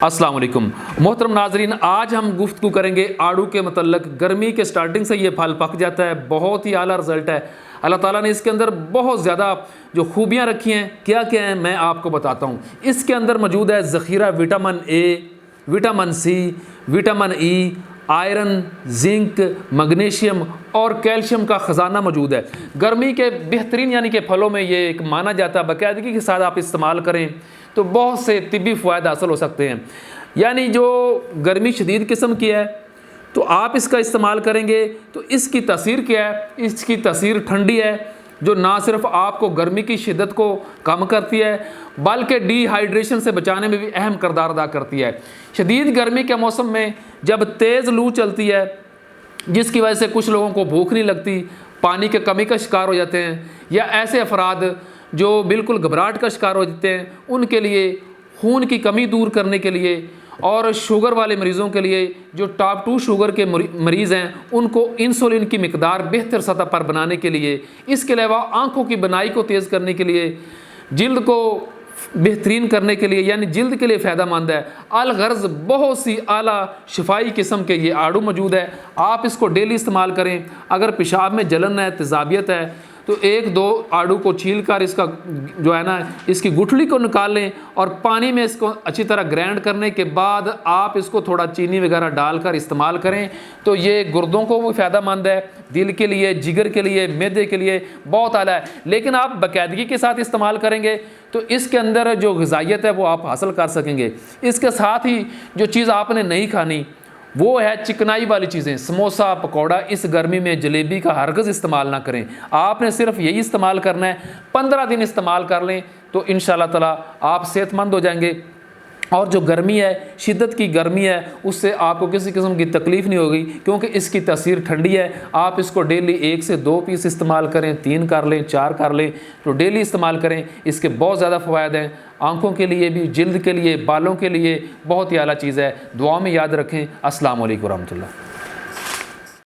अस्सलाम वालेकुम मोहतरम नाजरीन, आज हम गुफ्तगू करेंगे आड़ू के मतलब। गर्मी के स्टार्टिंग से ये फल पक जाता है, बहुत ही आला रिजल्ट है। अल्लाह ताला ने इसके अंदर बहुत ज़्यादा जो खूबियाँ रखी हैं, क्या क्या हैं मैं आपको बताता हूँ। इसके अंदर मौजूद है ज़ख़ीरा vitamin A, vitamin C, vitamin E, iron, zinc, magnesium और कैल्शियम का ख़जाना मौजूद है। गर्मी के बेहतरीन यानी कि फलों में ये एक माना जाता है। बाकायदगी के साथ आप इस्तेमाल करें तो बहुत से तिब्बी फ़वायद हासिल हो सकते हैं। यानी जो गर्मी शदीद किस्म की है तो आप इसका इस्तेमाल करेंगे तो इसकी तासीर क्या है, इसकी तासीर ठंडी है जो ना सिर्फ आपको गर्मी की शिद्दत को कम करती है बल्कि डिहाइड्रेशन से बचाने में भी अहम किरदार अदा करती है। शदीद गर्मी के मौसम में जब तेज़ लू चलती है जिसकी वजह से कुछ लोगों को भूख नहीं लगती, पानी की कमी का शिकार हो जाते हैं, या ऐसे अफराद जो बिल्कुल घबराहट का शिकार हो जाते हैं, उनके लिए खून की कमी दूर करने के लिए और शुगर वाले मरीज़ों के लिए जो टाइप 2 शुगर के मरीज़ हैं उनको इंसुलिन की मिकदार बेहतर सतह पर बनाने के लिए, इसके अलावा आँखों की बनाई को तेज़ करने के लिए, जिल्द को बेहतरीन करने के लिए यानी जिल्द के लिए फ़ायदेमंद है। अलगर्ज़ बहुत सी आला शिफाई किस्म के ये आड़ू मौजूद है। आप इसको डेली इस्तेमाल करें। अगर पेशाब में जलन है, तेज़ाबियत है तो 1-2 आड़ू को छील कर इसका जो है ना इसकी गुठली को निकाल लें और पानी में इसको अच्छी तरह ग्राइंड करने के बाद आप इसको थोड़ा चीनी वगैरह डालकर इस्तेमाल करें तो ये गुर्दों को भी फ़ायदेमंद है, दिल के लिए, जिगर के लिए, मैदे के लिए बहुत आला है। लेकिन आप बाकायदगी के साथ इस्तेमाल करेंगे तो इसके अंदर जो ग़िज़ाइयत है वो आप हासिल कर सकेंगे। इसके साथ ही जो चीज़ आपने नहीं खानी वो है चिकनाई वाली चीज़ें, समोसा, पकौड़ा। इस गर्मी में जलेबी का हरगिज़ इस्तेमाल ना करें। आपने सिर्फ यही इस्तेमाल करना है। 15 दिन इस्तेमाल कर लें तो इंशाअल्लाह ताला आप सेहतमंद हो जाएंगे। और जो गर्मी है, शिद्दत की गर्मी है, उससे आपको किसी किस्म की तकलीफ़ नहीं होगी क्योंकि इसकी तासीर ठंडी है। आप इसको डेली 1 से 2 पीस इस्तेमाल करें, 3 कर लें, 4 कर लें, तो डेली इस्तेमाल करें। इसके बहुत ज़्यादा फ़वायद हैं, आँखों के लिए भी, जिल्द के लिए, बालों के लिए बहुत ही आला चीज़ है। दुआ में याद रखें। अस्सलाम वालेकुम रहमतुल्लाह।